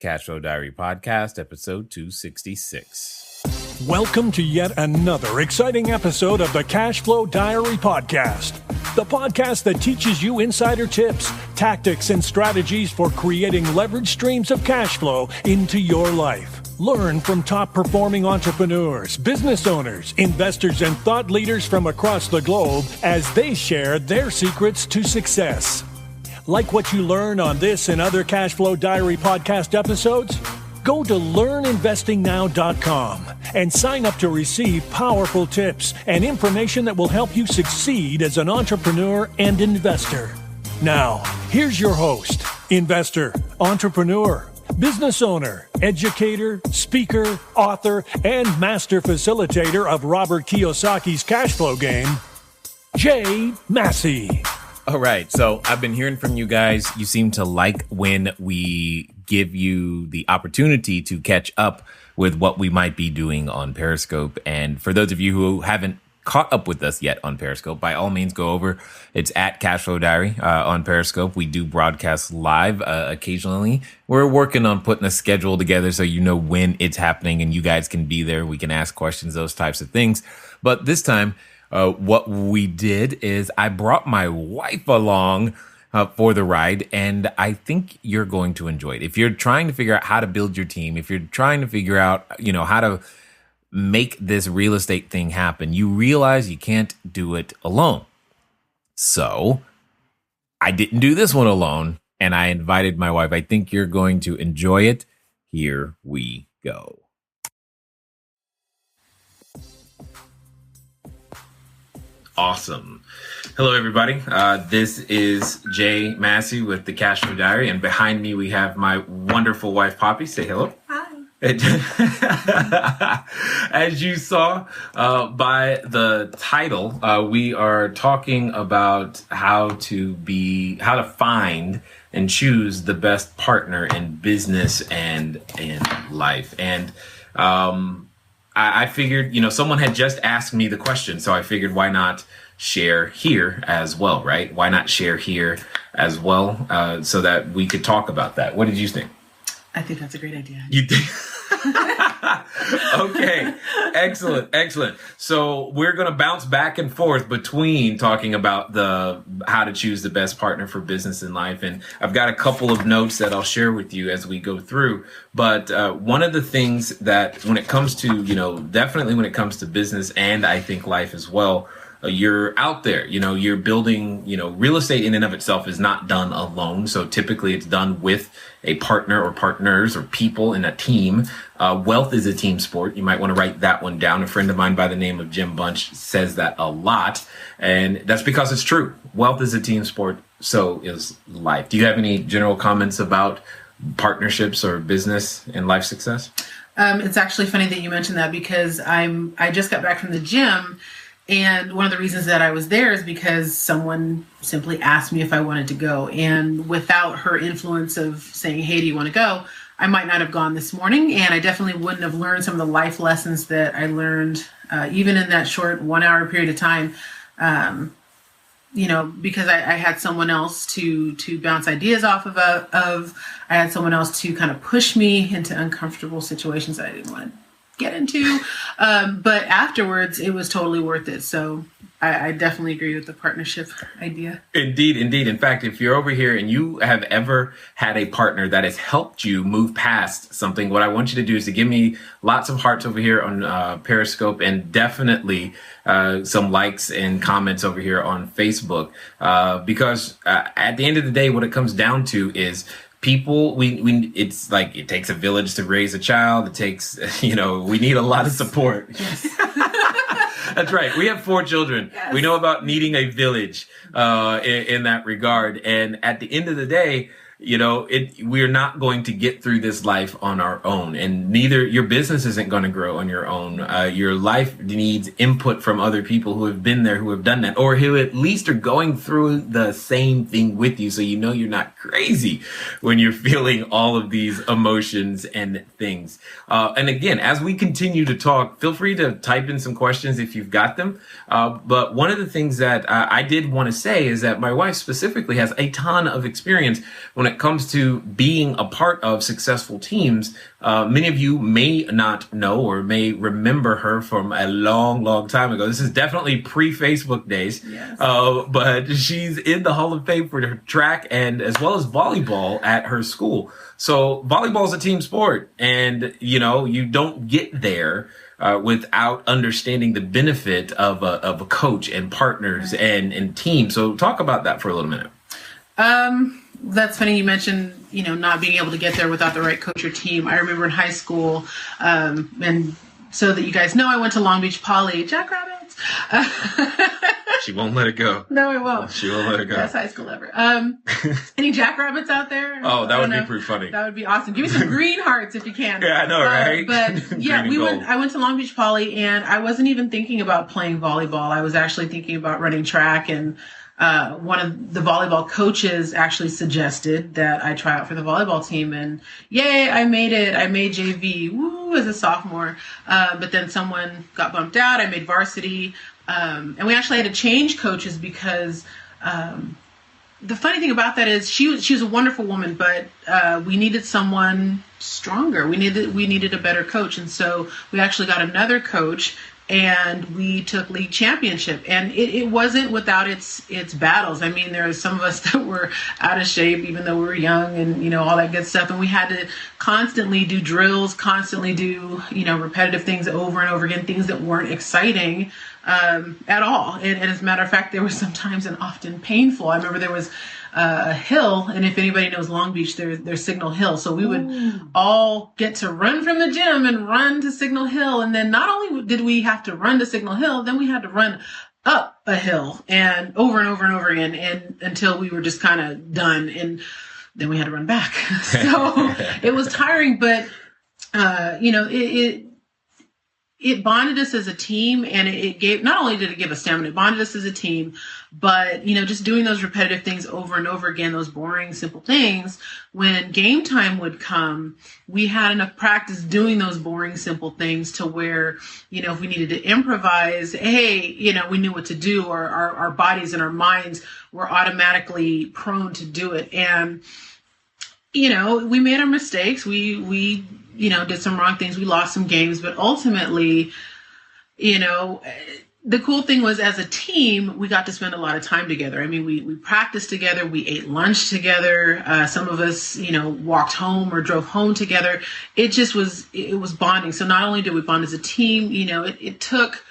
Cashflow Diary Podcast, episode 266. Welcome to yet another exciting episode of the Cashflow Diary Podcast, the podcast that teaches you insider tips, tactics, and strategies for creating leverage streams of cash flow into your life. Learn from top-performing entrepreneurs, business owners, investors, and thought leaders from across the globe as they share their secrets to success. Like what you learn on this and other Cashflow Diary podcast episodes? Go to learninvestingnow.com and sign up to receive powerful tips and information that will help you succeed as an entrepreneur and investor. Now, here's your host, investor, entrepreneur, business owner, educator, speaker, author, and master facilitator of Robert Kiyosaki's cash flow game, Jay Massey. All right, so I've been hearing from you guys. You seem to like when we give you the opportunity to catch up with what we might be doing on Periscope. And for those of you who haven't caught up with us yet on Periscope, by all means, go over. It's at Cashflow Diary on Periscope. We do broadcast live occasionally. We're working on putting a schedule together so you know when it's happening and you guys can be there. We can ask questions, those types of things. But this time, what we did is I brought my wife along for the ride, and I think you're going to enjoy it. If you're trying to figure out how to build your team, if you're trying to figure out, how to make this real estate thing happen, you realize you can't do it alone. So I didn't do this one alone, and I invited my wife. I think you're going to enjoy it. Here we go. Awesome. Hello, everybody. This is Jay Massey with the Cashflow Diary, and behind me we have my wonderful wife, Popi. Say hello. Hi. As you saw by the title, we are talking about how to find and choose the best partner in business and in life. And I figured, someone had just asked me the question, so I figured why not share here as well, right? Why not share here as well so that we could talk about that? What did you think? I think that's a great idea. You think? Okay. Excellent. So we're going to bounce back and forth between talking about how to choose the best partner for business and life. And I've got a couple of notes that I'll share with you as we go through. But one of the things that when it comes to, definitely when it comes to business and I think life as well, you're out there, you're building, real estate in and of itself is not done alone. So typically it's done with a partner or partners or people in a team. Wealth is a team sport. You might want to write that one down. A friend of mine by the name of Jim Bunch says that a lot. And that's because it's true. Wealth is a team sport. So is life. Do you have any general comments about partnerships or business and life success? It's actually funny that you mentioned that because I just got back from the gym. And one of the reasons that I was there is because someone simply asked me if I wanted to go. And without her influence of saying, hey, do you want to go? I might not have gone this morning. And I definitely wouldn't have learned some of the life lessons that I learned, even in that short 1 hour period of time, because I had someone else to bounce ideas off of. I had someone else to kind of push me into uncomfortable situations that I didn't want to get into. But afterwards, it was totally worth it. So I definitely agree with the partnership idea. Indeed. In fact, if you're over here and you have ever had a partner that has helped you move past something, what I want you to do is to give me lots of hearts over here on Periscope and definitely some likes and comments over here on Facebook. Because at the end of the day, what it comes down to is people, it's like it takes a village to raise a child. It takes, we need a lot of support. Yes. That's right. We have 4 children. Yes. We know about needing a village in that regard. And at the end of the day, we're not going to get through this life on our own, and neither your business isn't going to grow on your own. Your life needs input from other people who have been there, who have done that, or who at least are going through the same thing with you. So you're not crazy when you're feeling all of these emotions and things. And again, as we continue to talk, feel free to type in some questions if you've got them. But one of the things that I did want to say is that my wife specifically has a ton of experience when it it comes to being a part of successful teams, many of you may not know or may remember her from a long, long time ago. This is definitely pre-Facebook days, Yes. But she's in the Hall of Fame for her track and as well as volleyball at her school. So volleyball is a team sport, and you don't get there without understanding the benefit of a coach and partners and team. So talk about that for a little minute. That's funny you mentioned, not being able to get there without the right coach or team. I remember in high school, and so that you guys know, I went to Long Beach Poly, Jackrabbits. She won't let it go. No, I won't. She won't let it go. Best high school ever. Any Jackrabbits out there? Oh, that would be pretty funny. That would be awesome. Give me some green hearts if you can. Yeah, I know, right? But yeah, I went to Long Beach Poly, and I wasn't even thinking about playing volleyball. I was actually thinking about running track, and one of the volleyball coaches actually suggested that I try out for the volleyball team, and yay, I made it. I made JV, woo, as a sophomore. But then someone got bumped out. I made varsity. And we actually had to change coaches because the funny thing about that is she was a wonderful woman, but we needed someone stronger. We needed a better coach. And so we actually got another coach, and we took league championship. And it wasn't without its battles. I mean, there were some of us that were out of shape, even though we were young, and all that good stuff. And we had to constantly do drills, constantly do repetitive things over and over again, things that weren't exciting at all. And as a matter of fact, there was sometimes and often painful. I remember there was a hill, and if anybody knows Long Beach, there's Signal Hill. So we would all get to run from the gym and run to Signal Hill. And then not only did we have to run to Signal Hill, then we had to run up a hill and over and over and over again, and until we were just kind of done. And then we had to run back. So it was tiring, but it bonded us as a team, and it gave, not only did it give us stamina, it bonded us as a team, but, just doing those repetitive things over and over again, those boring, simple things, when game time would come, we had enough practice doing those boring, simple things to where, if we needed to improvise, hey, we knew what to do, or our bodies and our minds were automatically prone to do it. And, we made our mistakes. We did some wrong things. We lost some games, but ultimately, the cool thing was, as a team, we got to spend a lot of time together. I mean, we practiced together. We ate lunch together. Some of us, walked home or drove home together. It was bonding. So not only did we bond as a team, it took,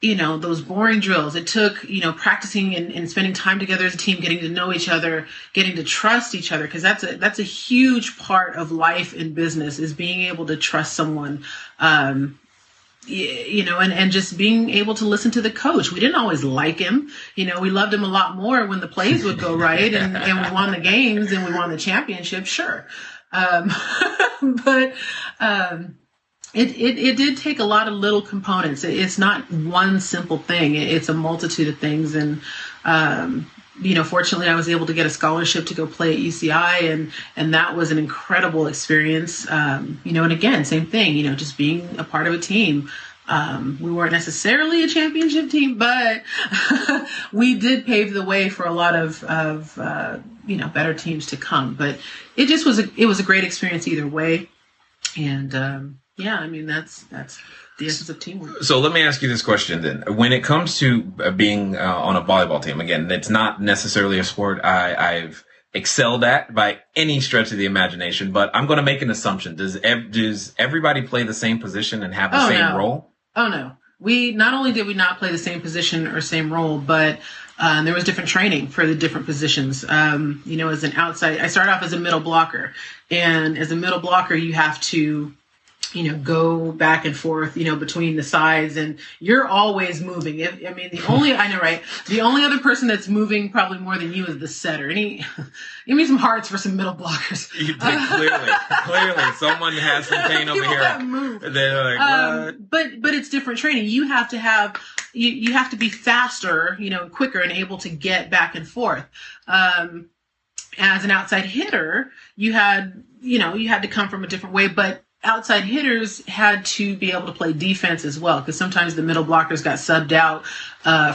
those boring drills. It took, practicing and spending time together as a team, getting to know each other, getting to trust each other. Cause that's a huge part of life in business, is being able to trust someone, and just being able to listen to the coach. We didn't always like him. We loved him a lot more when the plays would go right and we won the games and we won the championship. Sure. But, It did take a lot of little components. It's not one simple thing. It's a multitude of things. And, fortunately I was able to get a scholarship to go play at UCI, and that was an incredible experience. And again, same thing, just being a part of a team. We weren't necessarily a championship team, but we did pave the way for a lot of better teams to come. But it just was a great experience either way. And, yeah, I mean, that's the essence of teamwork. So let me ask you this question then. When it comes to being on a volleyball team, again, it's not necessarily a sport I've excelled at by any stretch of the imagination, but I'm going to make an assumption. Does everybody play the same position and have the same role? Oh, no. Not only did we not play the same position or same role, but there was different training for the different positions. As an outside, I started off as a middle blocker, and as a middle blocker, you have to go back and forth, between the sides, and you're always moving. The only other person that's moving probably more than you is the setter. Give me some hearts for some middle blockers. You did, clearly. Someone has some pain over here. They're like, what? But it's different training. You have to have, you have to be faster, quicker and able to get back and forth. As an outside hitter, you had to come from a different way, but outside hitters had to be able to play defense as well, because sometimes the middle blockers got subbed out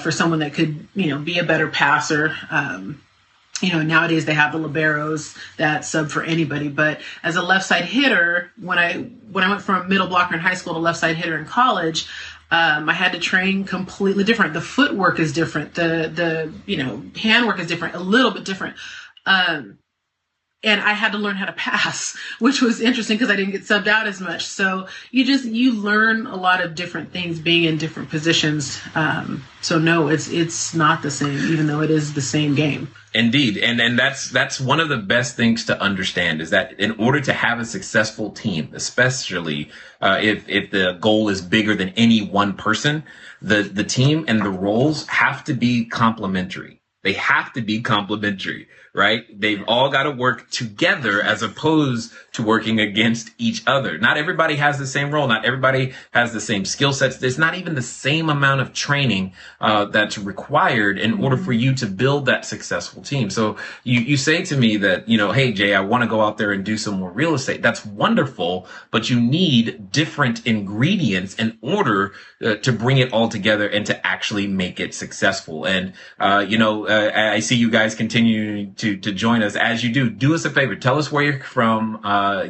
for someone that could, be a better passer. nowadays they have the liberos that sub for anybody. But as a left side hitter, when I went from middle blocker in high school to left side hitter in college, I had to train completely different. The footwork is different. The handwork is different, a little bit different. And I had to learn how to pass, which was interesting because I didn't get subbed out as much. So you learn a lot of different things being in different positions. So no, it's not the same, even though it is the same game. Indeed. And that's one of the best things to understand, is that in order to have a successful team, especially if the goal is bigger than any one person, the team and the roles have to be complementary. They have to be complementary, right? They've all got to work together as opposed to working against each other. Not everybody has the same role. Not everybody has the same skill sets. There's not even the same amount of training that's required in order for you to build that successful team. So you say to me that, hey, Jay, I want to go out there and do some more real estate. That's wonderful, but you need different ingredients in order to bring it all together and to actually make it successful. And, I see you guys continue to join us. As you do us a favor. Tell us where you're from.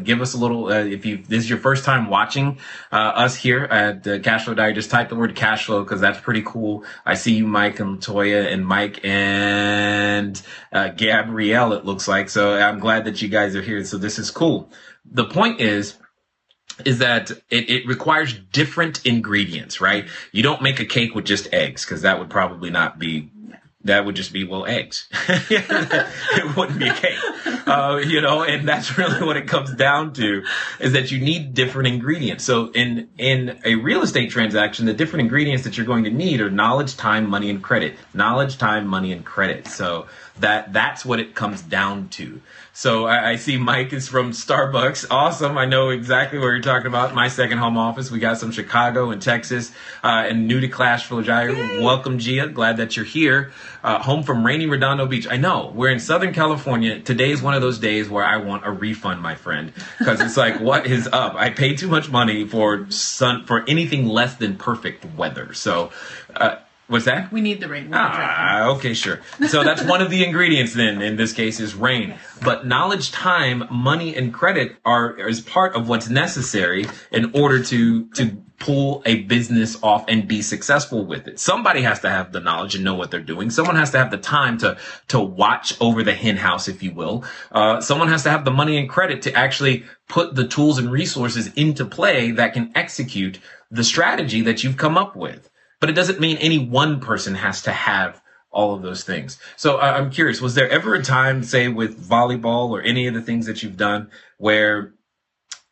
Give us a little, this is your first time watching us here at the Cashflow Diary, just type the word Cashflow because that's pretty cool. I see you, Mike and Latoya and Mike and Gabrielle, it looks like. So I'm glad that you guys are here. So this is cool. The point is that it requires different ingredients, right? You don't make a cake with just eggs because that would probably not be. That would just be, eggs. It wouldn't be a cake, and that's really what it comes down to, is that you need different ingredients. So in a real estate transaction, the different ingredients that you're going to need are knowledge, time, money, and credit. Knowledge, time, money, and credit. So that's what it comes down to. So I see Mike is from Starbucks. Awesome. I know exactly what you're talking about. My second home office. We got some Chicago and Texas, and new to Cashflow Diary. Welcome, Gia. Glad that you're here. Home from rainy Redondo Beach. I know we're in Southern California. Today's one of those days where I want a refund, my friend, because it's like, what is up? I paid too much money for anything less than perfect weather. So, what's that? We need the rain. Okay, sure. So that's one of the ingredients then, in this case, is rain. But knowledge, time, money, and credit is part of what's necessary in order to pull a business off and be successful with it. Somebody has to have the knowledge and know what they're doing. Someone has to have the time to watch over the hen house, if you will. Someone has to have the money and credit to actually put the tools and resources into play that can execute the strategy that you've come up with. But it doesn't mean any one person has to have all of those things. So I'm curious, was there ever a time, say with volleyball or any of the things that you've done, where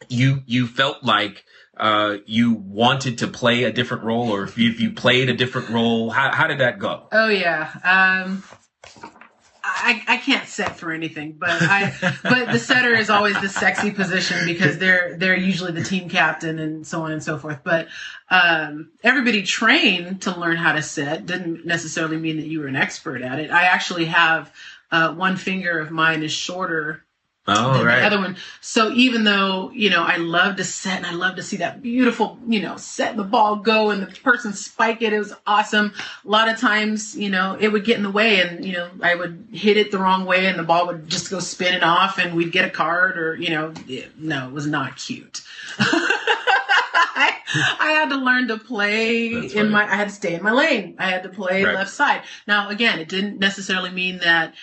you felt like you wanted to play a different role, or if you played a different role? How did that go? Oh, yeah. I can't set for anything, but the setter is always the sexy position because they're usually the team captain and so on and so forth. But everybody trained to learn how to set didn't necessarily mean that you were an expert at it. I actually have one finger of mine is shorter than the other one. So even though, I love to set and I love to see that beautiful, set the ball go and the person spike it. It was awesome. A lot of times, it would get in the way and, I would hit it the wrong way and the ball would just go spinning off and we'd get a card or, no, it was not cute. I had to learn to play I had to stay in my lane. I had to play left side. Now, again, it didn't necessarily mean that,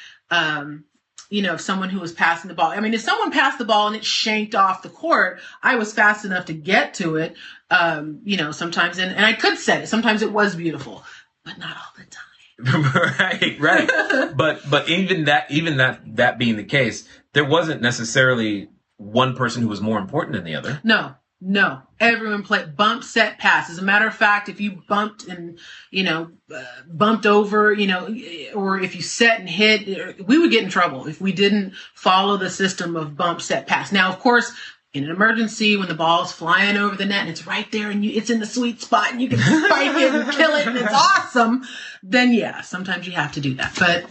if someone who was passing the ball, if someone passed the ball and it shanked off the court, I was fast enough to get to it, sometimes, and I could set it. Sometimes it was beautiful, but not all the time. Right. But even that being the case, there wasn't necessarily one person who was more important than the other. No, everyone played bump, set, pass. As a matter of fact, if you bumped and, bumped over, or if you set and hit, we would get in trouble if we didn't follow the system of bump, set, pass. Now, of course, in an emergency, when the ball's flying over the net and it's right there and it's in the sweet spot and you can spike it and kill it and it's awesome, then yeah, sometimes you have to do that. But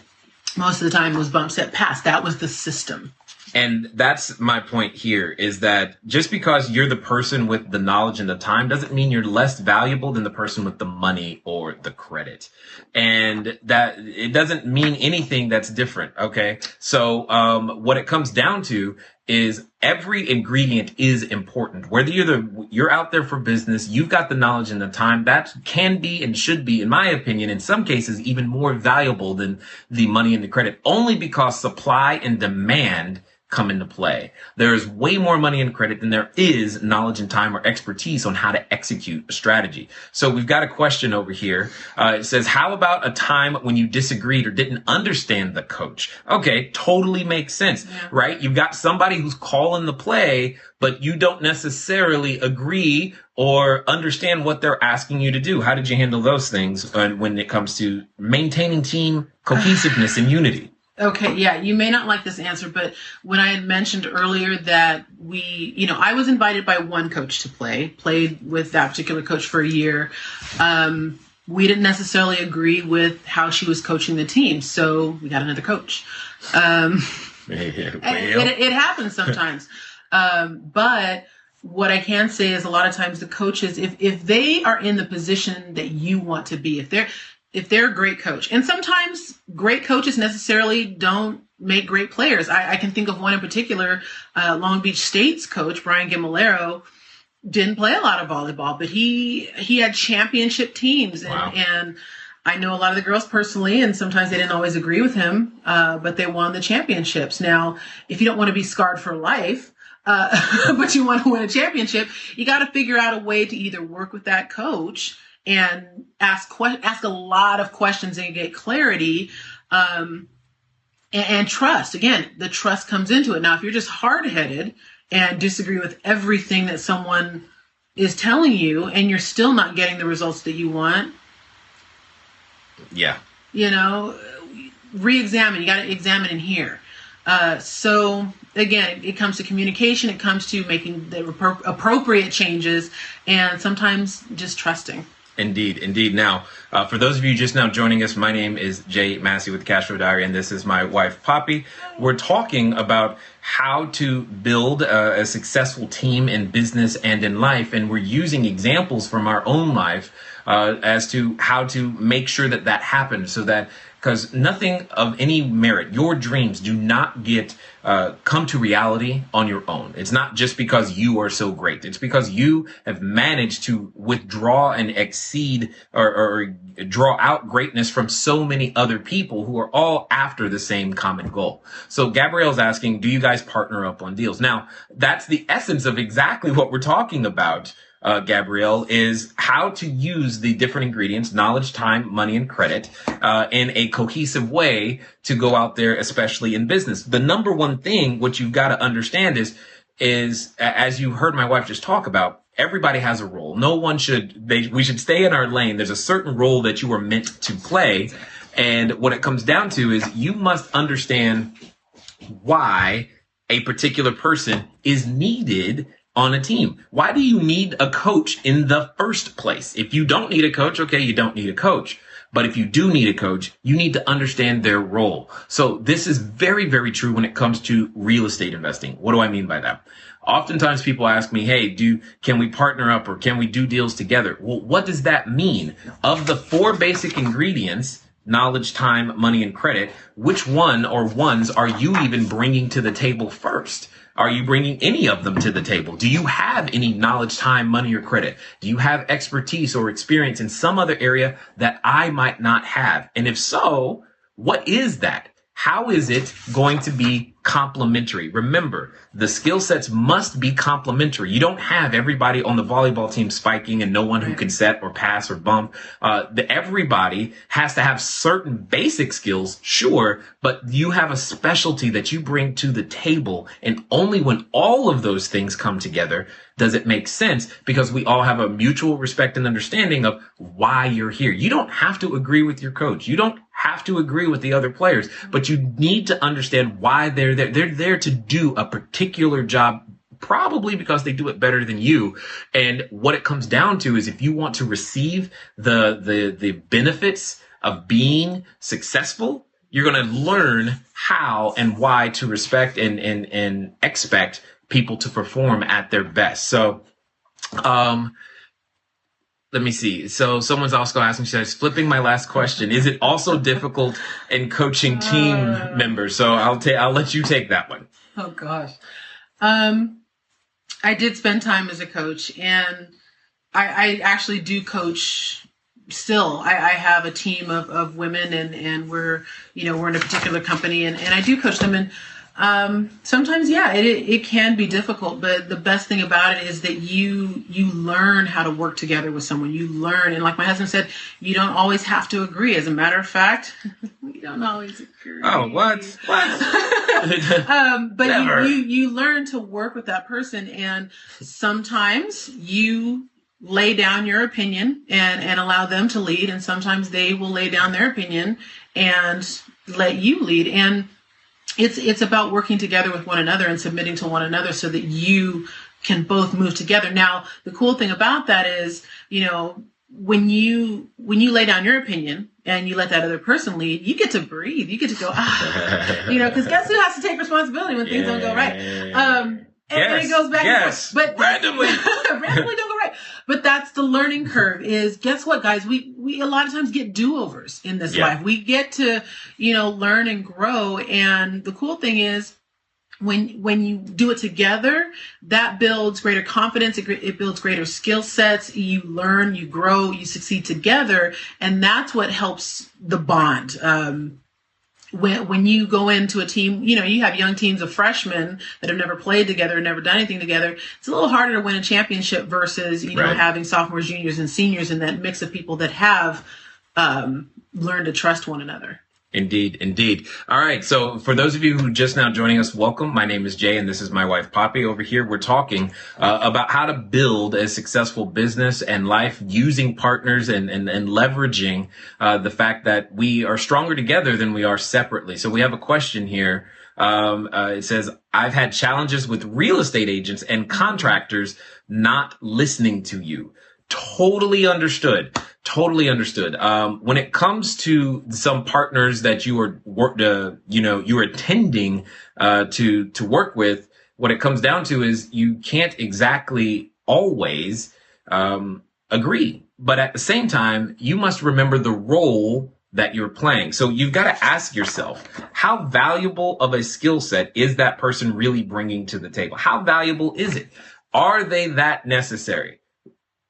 most of the time it was bump, set, pass. That was the system. And that's my point here, is that just because you're the person with the knowledge and the time doesn't mean you're less valuable than the person with the money or the credit. And that it doesn't mean anything that's different. Okay. So, what it comes down to is every ingredient is important. Whether you're out there for business, you've got the knowledge and the time, that can be and should be, in my opinion, in some cases, even more valuable than the money and the credit, only because supply and demand come into play. There's way more money and credit than there is knowledge and time or expertise on how to execute a strategy. So we've got a question over here. It says, how about a time when you disagreed or didn't understand the coach? Okay, totally makes sense, right? You've got somebody who's calling the play, but you don't necessarily agree or understand what they're asking you to do. How did you handle those things when it comes to maintaining team cohesiveness and unity? Okay, yeah, you may not like this answer, but when I had mentioned earlier that I was invited by one coach to played with that particular coach for a year. We didn't necessarily agree with how she was coaching the team, so we got another coach. It happens sometimes. But what I can say is a lot of times the coaches, if they are in the position that you want to be, if they're a great coach, and sometimes great coaches necessarily don't make great players. I can think of one in particular, Long Beach State's coach, Brian Gimolero, didn't play a lot of volleyball, but he had championship teams. And I know a lot of the girls personally, and sometimes they didn't always agree with him, but they won the championships. Now, if you don't want to be scarred for life, but you want to win a championship, you got to figure out a way to either work with that coach and ask a lot of questions and get clarity, and trust. Again, the trust comes into it. Now, if you're just hard-headed and disagree with everything that someone is telling you and you're still not getting the results that you want, re-examine. You got to examine in here. So again, it comes to communication. It comes to making the appropriate changes, and sometimes just trusting. Indeed. Now, for those of you just now joining us, my name is Jay Massey with Cashflow Diary, and this is my wife, Popi. We're talking about how to build a successful team in business and in life, and we're using examples from our own life as to how to make sure that happens, so that, because nothing of any merit, your dreams do not get come to reality on your own. It's not just because you are so great. It's because you have managed to withdraw and exceed or draw out greatness from so many other people who are all after the same common goal. So Gabrielle's asking, do you guys partner up on deals? Now, that's the essence of exactly what we're talking about. Gabrielle, is how to use the different ingredients, knowledge, time, money, and credit, in a cohesive way to go out there, especially in business. The number one thing, what you've got to understand is, as you heard my wife just talk about, everybody has a role. We should stay in our lane. There's a certain role that you are meant to play. And what it comes down to is you must understand why a particular person is needed on a team. Why do you need a coach in the first place? If you don't need a coach, okay, you don't need a coach. But if you do need a coach, you need to understand their role. So this is very, very true when it comes to real estate investing. What do I mean by that? Oftentimes people ask me, hey, can we partner up or can we do deals together? Well, what does that mean? Of the 4 basic ingredients, knowledge, time, money, and credit, which one or ones are you even bringing to the table first? Are you bringing any of them to the table? Do you have any knowledge, time, money, or credit? Do you have expertise or experience in some other area that I might not have? And if so, what is that? How is it going to be complementary? Remember, the skill sets must be complementary. You don't have everybody on the volleyball team spiking and no one who can set or pass or bump. Everybody has to have certain basic skills, sure, but you have a specialty that you bring to the table. And only when all of those things come together does it make sense, because we all have a mutual respect and understanding of why you're here. You don't have to agree with your coach. You don't have to agree with the other players, but you need to understand why they're there. They're there to do a particular job, probably because they do it better than you. And what it comes down to is, if you want to receive the benefits of being successful, you're going to learn how and why to respect and expect people to perform at their best. So, let me see. So someone's also asking, she says, flipping my last question, is it also difficult in coaching team members? So I'll let you take that one. Oh gosh. I did spend time as a coach, and I actually do coach still. I have a team of women, and we're in a particular company, and I do coach them. And sometimes, it can be difficult, but the best thing about it is that you learn how to work together with someone. You learn, and like my husband said, you don't always have to agree. As a matter of fact, we don't always agree. Oh, what? But you learn to work with that person, and sometimes you lay down your opinion and allow them to lead, and sometimes they will lay down their opinion and let you lead. And it's about working together with one another and submitting to one another so that you can both move together. Now, the cool thing about that is, when you lay down your opinion and you let that other person lead, you get to breathe. You get to go, because guess who has to take responsibility when things don't go right? And it goes back and forth. But randomly don't go right. But that's the learning curve. Is guess what, guys? We a lot of times get do-overs in this life. We get to learn and grow. And the cool thing is, when you do it together, that builds greater confidence. It builds greater skill sets. You learn, you grow, you succeed together, and that's what helps the bond. When you go into a team, you have young teams of freshmen that have never played together, never done anything together. It's a little harder to win a championship versus, having sophomores, juniors, and seniors in that mix of people that have learned to trust one another. Indeed. All right. So for those of you who just now joining us, welcome. My name is Jay, and this is my wife, Poppy. Over here, we're talking about how to build a successful business and life using partners and leveraging the fact that we are stronger together than we are separately. So we have a question here. It says, I've had challenges with real estate agents and contractors not listening to you. Totally understood. When it comes to some partners that you are you're attending to work with, what it comes down to is you can't exactly always agree, but at the same time, you must remember the role that you're playing. So you've got to ask yourself, how valuable of a skill set is that person really bringing to the table? How valuable is it? Are they that necessary?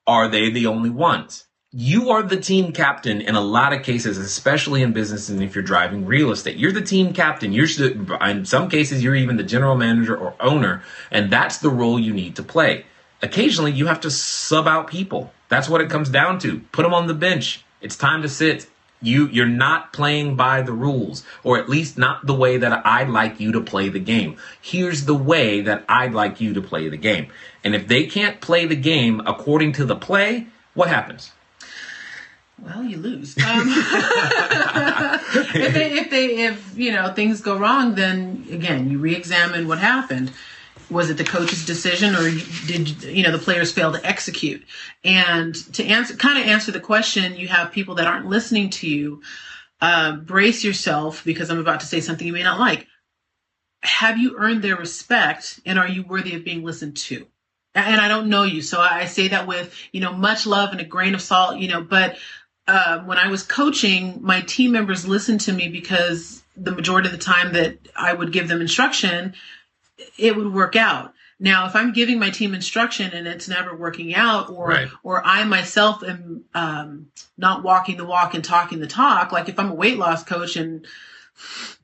Are they the only ones? You are the team captain in a lot of cases, especially in business. And if you're driving real estate, you're the team captain. In some cases, you're even the general manager or owner. And that's the role you need to play. Occasionally, you have to sub out people. That's what it comes down to. Put them on the bench. It's time to sit. You're not playing by the rules, or at least not the way that I'd like you to play the game. Here's the way that I'd like you to play the game. And if they can't play the game according to the play, what happens? Well, you lose. If things go wrong, then again, you re-examine what happened. Was it the coach's decision, or did the players fail to execute? And to answer the question, you have people that aren't listening to you. Brace yourself, because I'm about to say something you may not like. Have you earned their respect, and are you worthy of being listened to? And I don't know you, so I say that with much love and a grain of salt. But when I was coaching, my team members listened to me because the majority of the time that I would give them instruction, it would work out. Now, if I'm giving my team instruction and it's never working out, or I myself am not walking the walk and talking the talk, like if I'm a weight loss coach and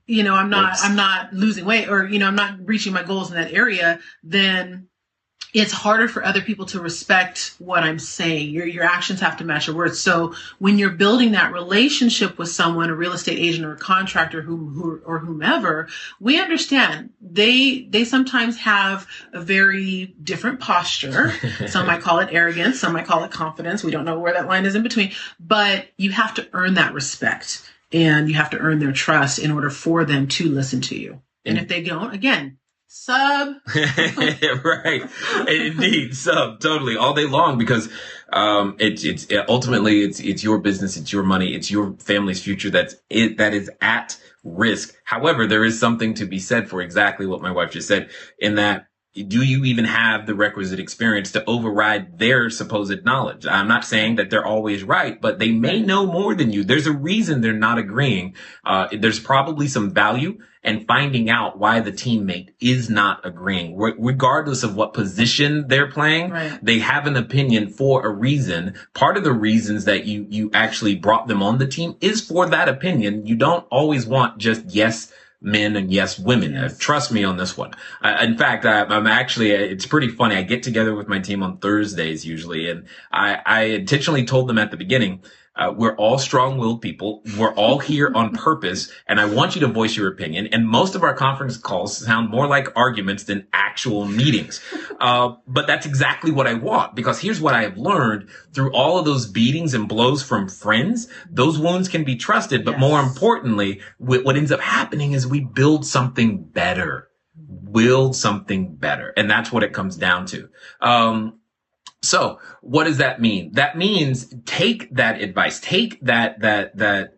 I'm not losing weight, or I'm not reaching my goals in that area, then it's harder for other people to respect what I'm saying. Your actions have to match your words. So when you're building that relationship with someone, a real estate agent or a contractor or whomever, we understand they sometimes have a very different posture. Some might call it arrogance. Some might call it confidence. We don't know where that line is in between, but you have to earn that respect, and you have to earn their trust in order for them to listen to you. And if they don't, again, sub. Right. Indeed. Sub. Totally. All day long, because ultimately it's your business, it's your money, it's your family's future that is at risk. However, there is something to be said for exactly what my wife just said, in that, do you even have the requisite experience to override their supposed knowledge? I'm not saying that they're always right, but they may know more than you. There's a reason they're not agreeing. There's probably some value in finding out why the teammate is not agreeing. Regardless of what position they're playing, they have an opinion for a reason. Part of the reasons that you actually brought them on the team is for that opinion. You don't always want just yes men and yes women. Yes. Trust me on this one. In fact, I'm actually, it's pretty funny. I get together with my team on Thursdays usually, and I intentionally told them at the beginning, we're all strong-willed people. We're all here on purpose, and I want you to voice your opinion. And most of our conference calls sound more like arguments than actual meetings. But that's exactly what I want, because here's what I have learned through all of those beatings and blows from friends. Those wounds can be trusted, but more importantly, what ends up happening is we build something better. Build something better. And that's what it comes down to. So what does that mean? That means take that advice, take that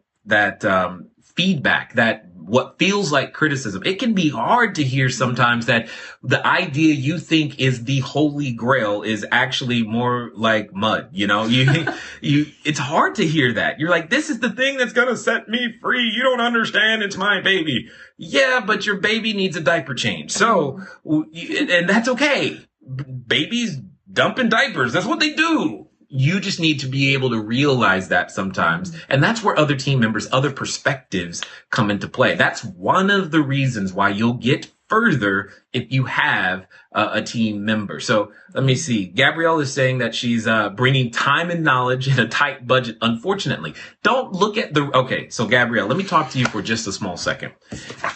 feedback, that what feels like criticism. It can be hard to hear sometimes that the idea you think is the holy grail is actually more like mud. You know, it's hard to hear that. You're like, this is the thing that's going to set me free. You don't understand. It's my baby. Yeah, but your baby needs a diaper change. So, and that's okay. Babies dumping diapers. That's what they do. You just need to be able to realize that sometimes. And that's where other team members, other perspectives come into play. That's one of the reasons why you'll get further if you have a team member. So let me see. Gabrielle is saying that she's bringing time and knowledge in a tight budget. Unfortunately, don't look at okay. So Gabrielle, let me talk to you for just a small second.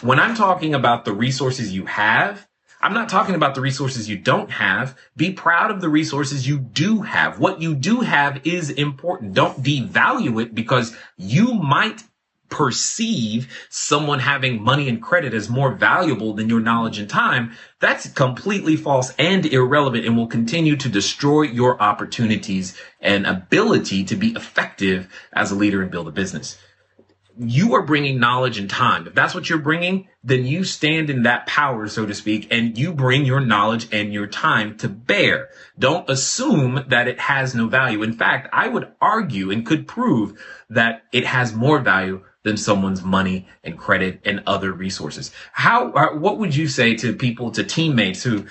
When I'm talking about the resources you have, I'm not talking about the resources you don't have. Be proud of the resources you do have. What you do have is important. Don't devalue it because you might perceive someone having money and credit as more valuable than your knowledge and time. That's completely false and irrelevant and will continue to destroy your opportunities and ability to be effective as a leader and build a business. You are bringing knowledge and time. If that's what you're bringing, then you stand in that power, so to speak, and you bring your knowledge and your time to bear. Don't assume that it has no value. In fact, I would argue and could prove that it has more value than someone's money and credit and other resources. What would you say to people, to teammates who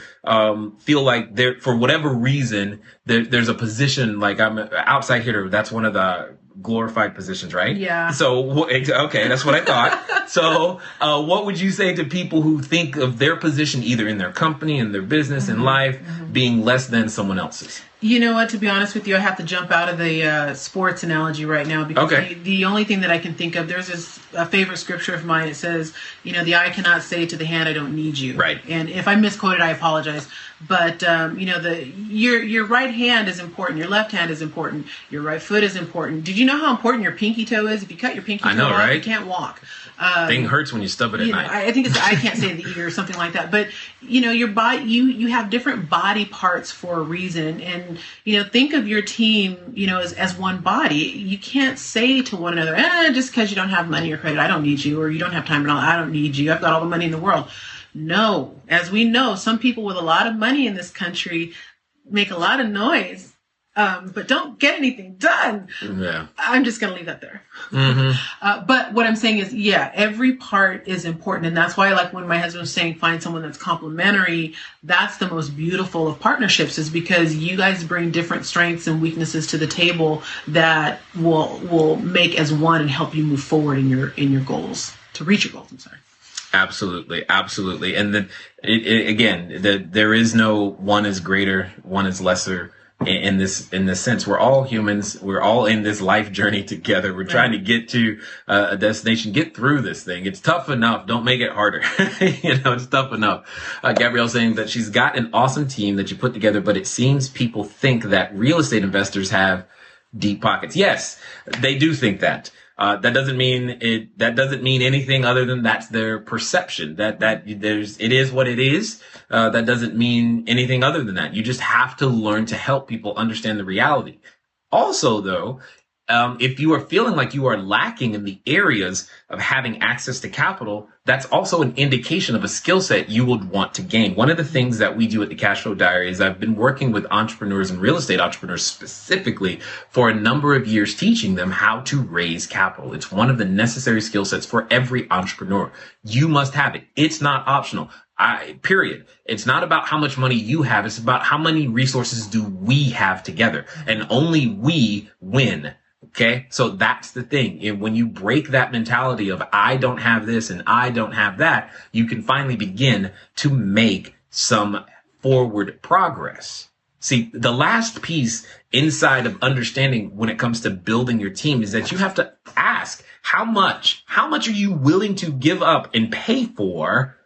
feel like they're, for whatever reason, there's a position, like I'm an outside hitter, that's one of the glorified positions, right? Yeah. So, okay, that's what I thought. So, what would you say to people who think of their position either in their company, in their business, in life, being less than someone else's? You know what, to be honest with you, I have to jump out of the sports analogy right now because the only thing that I can think of, there's a favorite scripture of mine. It says, the eye cannot say to the hand, I don't need you. Right. And if I misquoted, I apologize. But, your right hand is important. Your left hand is important. Your right foot is important. Did you know how important your pinky toe is? If you cut your pinky toe off, you can't walk. Thing hurts when you stub it at night. I think I can't say the ear or something like that. But, your body, you have different body parts for a reason. And, think of your team, as one body. You can't say to one another, just because you don't have money or credit, I don't need you, or you don't have time and all, I don't need you. I've got all the money in the world. No. As we know, some people with a lot of money in this country make a lot of noise, but don't get anything done. Yeah. I'm just going to leave that there. But what I'm saying is, every part is important. And that's why, like when my husband was saying, find someone that's complementary, that's the most beautiful of partnerships, is because you guys bring different strengths and weaknesses to the table that will make as one and help you move forward in your goals, to reach your goals. I'm sorry. Absolutely. Absolutely. And then there is no one is greater, one is lesser in this sense. We're all humans. We're all in this life journey together. We're trying to get to a destination, get through this thing. It's tough enough. Don't make it harder. It's tough enough. Gabrielle saying that she's got an awesome team that you put together, but it seems people think that real estate investors have deep pockets. Yes, they do think that. That doesn't mean anything other than that's their perception. It is what it is. That doesn't mean anything other than that. You just have to learn to help people understand the reality. Also, though, if you are feeling like you are lacking in the areas of having access to capital, that's also an indication of a skill set you would want to gain. One of the things that we do at the Cashflow Diary is I've been working with entrepreneurs and real estate entrepreneurs specifically for a number of years, teaching them how to raise capital. It's one of the necessary skill sets for every entrepreneur. You must have it. It's not optional. Period. It's not about how much money you have. It's about how many resources do we have together, and only we win. Okay. So that's the thing. And when you break that mentality of I don't have this and I don't have that, you can finally begin to make some forward progress. See, the last piece inside of understanding when it comes to building your team is that you have to ask how much are you willing to give up and pay for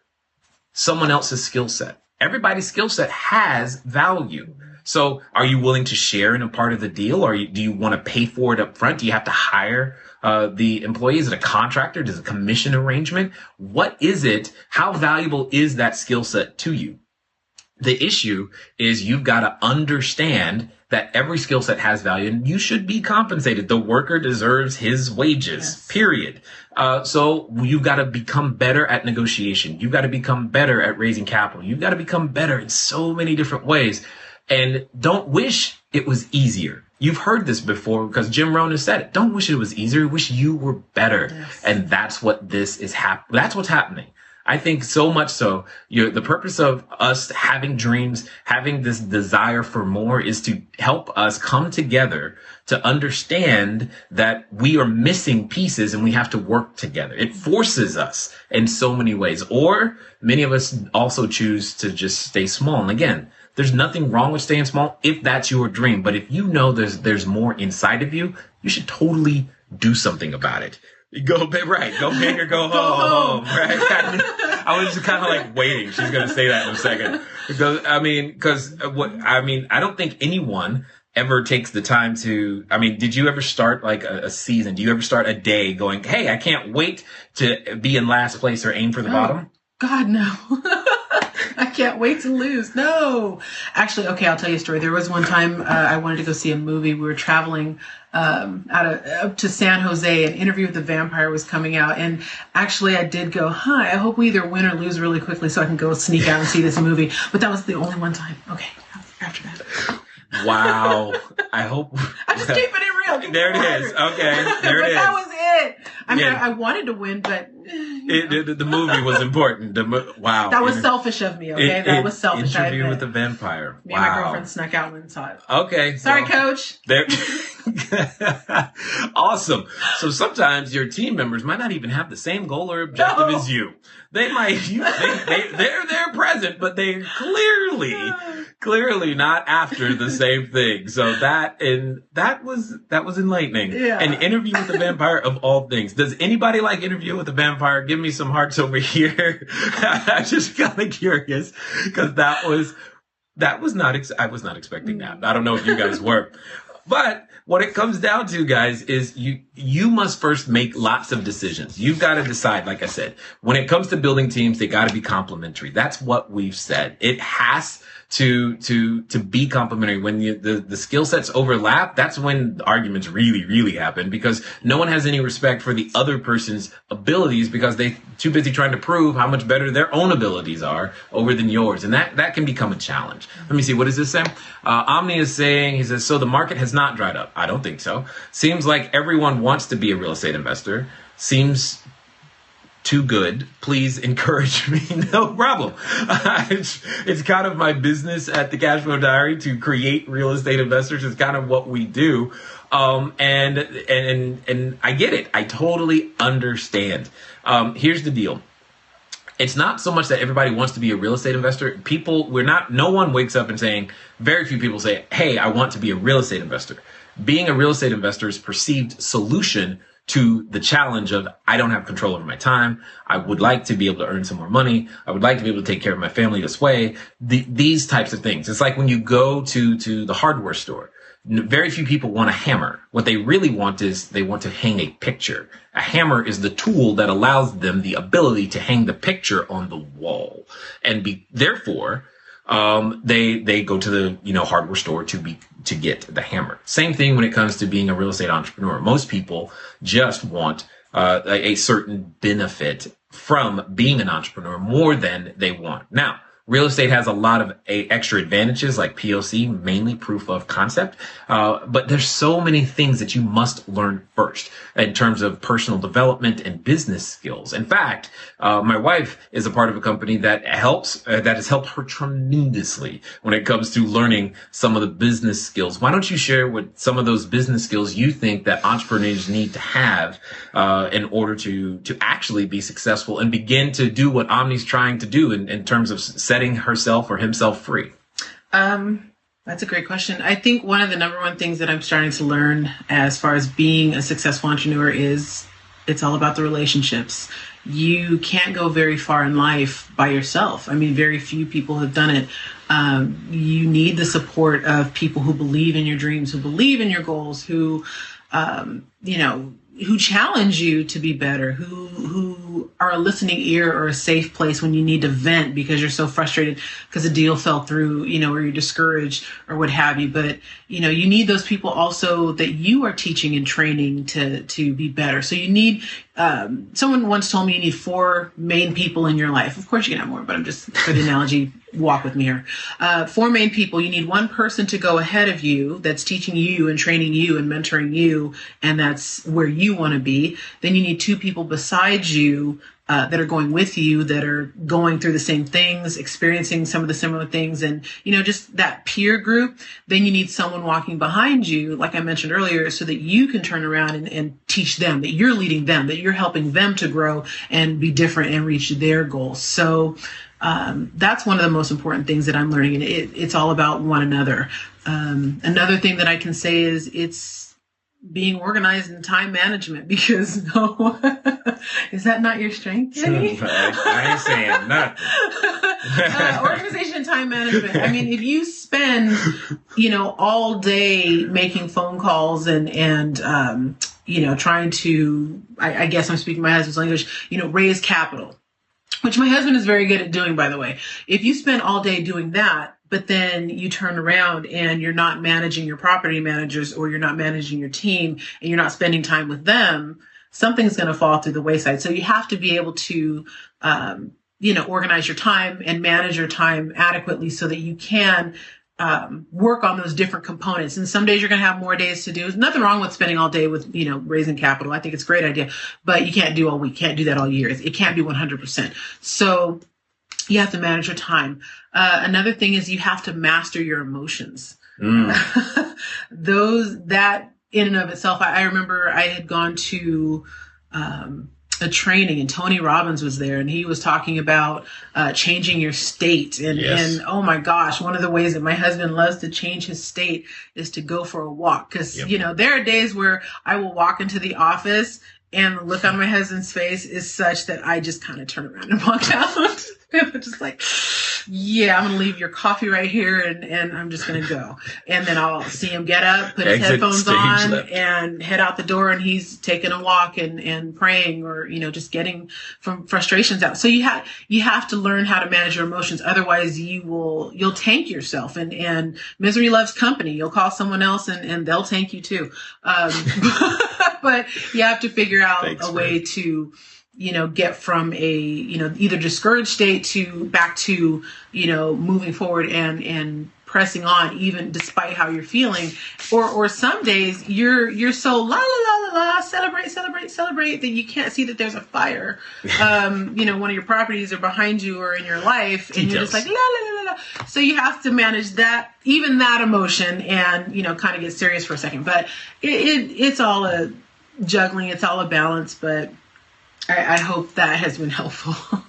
someone else's skill set? Everybody's skill set has value. So are you willing to share in a part of the deal, or do you want to pay for it up front? Do you have to hire the employee? Is it a contractor? Does it a commission arrangement? What is it? How valuable is that skill set to you? The issue is you've got to understand that every skill set has value and you should be compensated. The worker deserves his wages, period. So you've got to become better at negotiation. You've got to become better at raising capital. You've got to become better in so many different ways. And don't wish it was easier. You've heard this before because Jim Rohn has said it. Don't wish it was easier. Wish you were better. Yes. And that's what this is that's what's happening. I think so much so, the purpose of us having dreams, having this desire for more is to help us come together to understand that we are missing pieces and we have to work together. It forces us in so many ways. Or many of us also choose to just stay small. And again, there's nothing wrong with staying small if that's your dream. But if you know there's more inside of you, you should totally do something about it. Go big or go home, right? I was just kind of like waiting. She's going to say that in a second. I don't think anyone ever takes the time to, did you ever start like a season? Do you ever start a day going, hey, I can't wait to be in last place or aim for the bottom? God, no. I can't wait to lose. No. Actually, okay, I'll tell you a story. There was one time I wanted to go see a movie. We were traveling up to San Jose. An Interview with the Vampire was coming out. And actually, I did go, I hope we either win or lose really quickly so I can go sneak out and see this movie. But that was the only one time. Okay, after that. Wow. I hope. I'm just keeping it real. There it is. Okay. There it is. That was it. I wanted to win, but the movie was important. Wow. That was selfish of me. Okay, that was selfish. Interview with the Vampire. Me and my girlfriend snuck out and saw it. Okay. Sorry, Coach. There. Awesome. So sometimes your team members might not even have the same goal or objective as you. They might. They're present, but they're clearly not after the same thing. So that was enlightening. Yeah. An Interview with the Vampire of all things. Does anybody like Interview with the Vampire? Give me some hearts over here. I'm just kind of curious because I was not expecting that. I don't know if you guys were, but what it comes down to, guys, is you must first make lots of decisions. You've got to decide, like I said, when it comes to building teams, they got to be complementary. That's what we've said. It has to be complementary. When the skill sets overlap, that's when the arguments really, really happen because no one has any respect for the other person's abilities because they're too busy trying to prove how much better their own abilities are over than yours. And that can become a challenge. Let me see. What does this say? Omni is saying, he says, so the market has not dried up. I don't think so. Seems like everyone wants to be a real estate investor. Seems too good. Please encourage me. No problem. It's kind of my business at the Cashflow Diary to create real estate investors. It's kind of what we do. And I get it. I totally understand. Here's the deal. It's not so much that everybody wants to be a real estate investor. No one wakes up and saying, very few people say, hey, I want to be a real estate investor. Being a real estate investor is perceived solution to the challenge of I don't have control over my time. I would like to be able to earn some more money. I would like to be able to take care of my family this way. These types of things. It's like when you go to the hardware store. Very few people want a hammer. What they really want is they want to hang a picture. A hammer is the tool that allows them the ability to hang the picture on the wall. And therefore, they go to the, hardware store to get the hammer. Same thing when it comes to being a real estate entrepreneur. Most people just want a certain benefit from being an entrepreneur more than they want. Now, real estate has a lot of extra advantages like POC, mainly proof of concept. But there's so many things that you must learn first in terms of personal development and business skills. In fact, my wife is a part of a company that has helped her tremendously when it comes to learning some of the business skills. Why don't you share what some of those business skills you think that entrepreneurs need to have in order to actually be successful and begin to do what Omni's trying to do in terms of setting herself or himself free? That's a great question. I think one of the number one things that I'm starting to learn as far as being a successful entrepreneur is it's all about the relationships. You can't go very far in life by yourself. I mean, very few people have done it. You need the support of people who believe in your dreams, who believe in your goals, who challenge you to be better, who are a listening ear or a safe place when you need to vent because you're so frustrated because a deal fell through, or you're discouraged or what have you. But, you need those people also that you are teaching and training to be better. So you need, someone once told me you need 4 main people in your life. Of course you can have more, but I'm just, for the analogy, walk with me here. 4 main people. You need one person to go ahead of you that's teaching you and training you and mentoring you, and that's where you want to be. Then you need 2 people beside you that are going with you, that are going through the same things, experiencing some of the similar things, and, just that peer group. Then you need someone walking behind you, like I mentioned earlier, so that you can turn around and teach them, that you're leading them, that you're helping them to grow and be different and reach their goals. So that's one of the most important things that I'm learning, and it's all about one another. Another thing that I can say is it's being organized in time management, because is that not your strength, Kenny? I ain't saying nothing. Organization and time management. I mean, if you spend, all day making phone calls and trying to, I guess I'm speaking my husband's language, raise capital, which my husband is very good at doing, by the way. If you spend all day doing that, but then you turn around and you're not managing your property managers, or you're not managing your team, and you're not spending time with them, something's going to fall through the wayside. So you have to be able to, organize your time and manage your time adequately so that you can work on those different components. And some days you're going to have more days to do. There's nothing wrong with spending all day with, raising capital. I think it's a great idea, but you can't do all week. Can't do that all year. It can't be 100%. So you have to manage your time. Another thing is you have to master your emotions. That in and of itself, I remember I had gone to a training, and Tony Robbins was there, and he was talking about changing your state. And oh my gosh, one of the ways that my husband loves to change his state is to go for a walk. Because, there are days where I will walk into the office and the look on my husband's face is such that I just kind of turn around and walk out. And I'm just like, yeah, I'm going to leave your coffee right here, and I'm just going to go. And then I'll see him get up, put his headphones on, and head out the door, and he's taking a walk and praying, or, just getting from frustrations out. So you have to learn how to manage your emotions. Otherwise you'll tank yourself, and misery loves company. You'll call someone else and they'll tank you too. But you have to figure out a way to, get from a, either discouraged state to back to, moving forward and pressing on, even despite how you're feeling. Or some days you're so la la la la la, celebrate that you can't see that there's a fire. One of your properties are behind you or in your life, and you're just like la la la la la. So you have to manage that, even that emotion, and kind of get serious for a second. But it's all a juggling, it's all a balance. But I hope that has been helpful.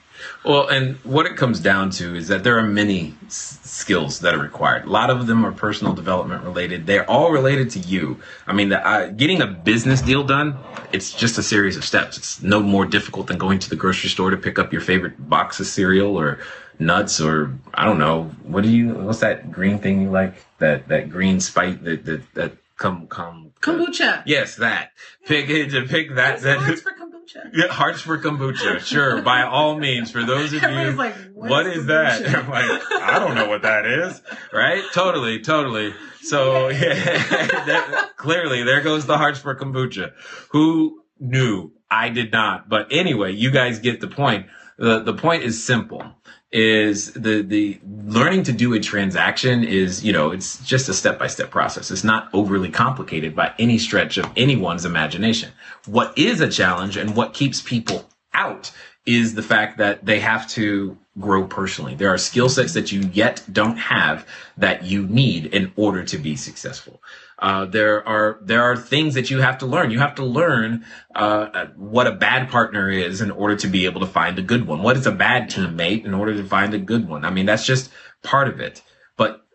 Well, and what it comes down to is that there are many skills that are required. A lot of them are personal development related. They're all related to you. I mean, getting a business deal done, it's just a series of steps. It's no more difficult than going to the grocery store to pick up your favorite box of cereal or nuts, or I don't know. What's that green thing you like? That green spike that kombucha. Yes, that. Pick that. Words for kombucha. kombucha. Yeah, hearts for kombucha. Sure, by all means. For those of you, like, what is that? I'm like, I don't know what that is. Right? Totally. So clearly, there goes the hearts for kombucha. Who knew? I did not. But anyway, you guys get the point. The point is simple. Is the learning to do a transaction is, it's just a step-by-step process. It's not overly complicated by any stretch of anyone's imagination. What is a challenge and what keeps people out is the fact that they have to grow personally. There are skill sets that you yet don't have that you need in order to be successful. There are things that you have to learn. You have to learn what a bad partner is in order to be able to find a good one. What is a bad teammate in order to find a good one? I mean, that's just part of it. But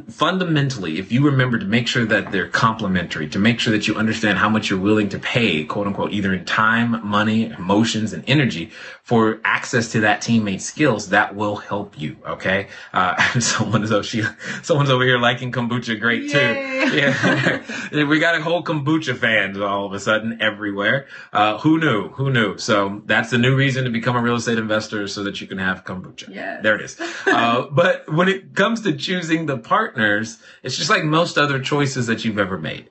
fundamentally, if you remember to make sure that they're complementary, to make sure that you understand how much you're willing to pay, quote unquote, either in time, money, emotions, and energy for access to that teammate's skills, that will help you. Okay. Someone's over here liking kombucha. Great too. Yay. Yeah. We got a whole kombucha fans all of a sudden everywhere. Who knew? So that's the new reason to become a real estate investor, so that you can have kombucha. Yes. There it is. But when it comes to choosing the partners, it's just like most other choices that you've ever made.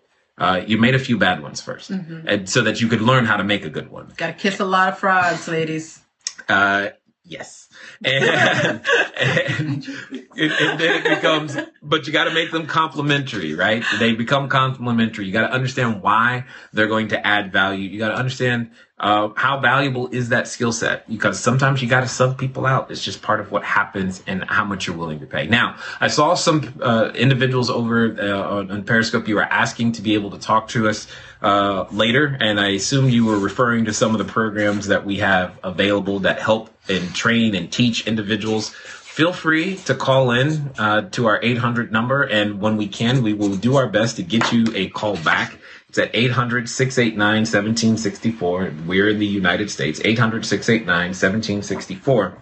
You made a few bad ones first, and so that you could learn how to make a good one. Got to kiss a lot of frogs, ladies. Yes. And then it becomes, but you got to make them complementary, right? They become complementary. You got to understand why they're going to add value. You got to understand how valuable is that skill set, because sometimes you got to sub people out. It's just part of what happens and how much you're willing to pay. Now, I saw some individuals over on Periscope. You were asking to be able to talk to us later, and I assume you were referring to some of the programs that we have available that help and train and teach individuals. Feel free to call in to our 800 number, and when we can, we will do our best to get you a call back. It's at 800-689-1764. We're in the United States, 800-689-1764.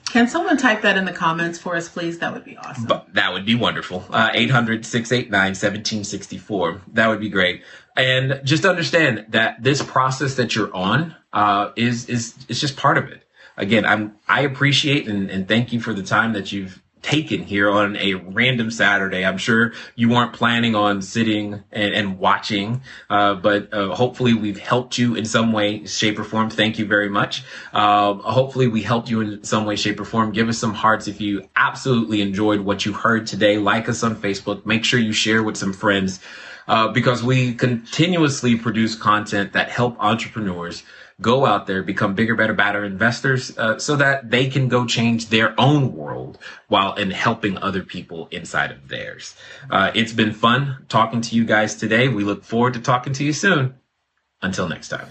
Can someone type that in the comments for us, please? That would be awesome. But that would be wonderful. 800-689-1764. That would be great. And just understand that this process that you're on is just part of it. Again, I appreciate and thank you for the time that you've taken here on a random Saturday. I'm sure you weren't planning on sitting and watching, but hopefully we've helped you in some way, shape, or form. Thank you very much. Hopefully we helped you in some way, shape, or form. Give us some hearts if you absolutely enjoyed what you heard today. Like us on Facebook. Make sure you share with some friends, because we continuously produce content that help entrepreneurs go out there, become bigger, better, badder investors, so that they can go change their own world while in helping other people inside of theirs. It's been fun talking to you guys today. We look forward to talking to you soon. Until next time.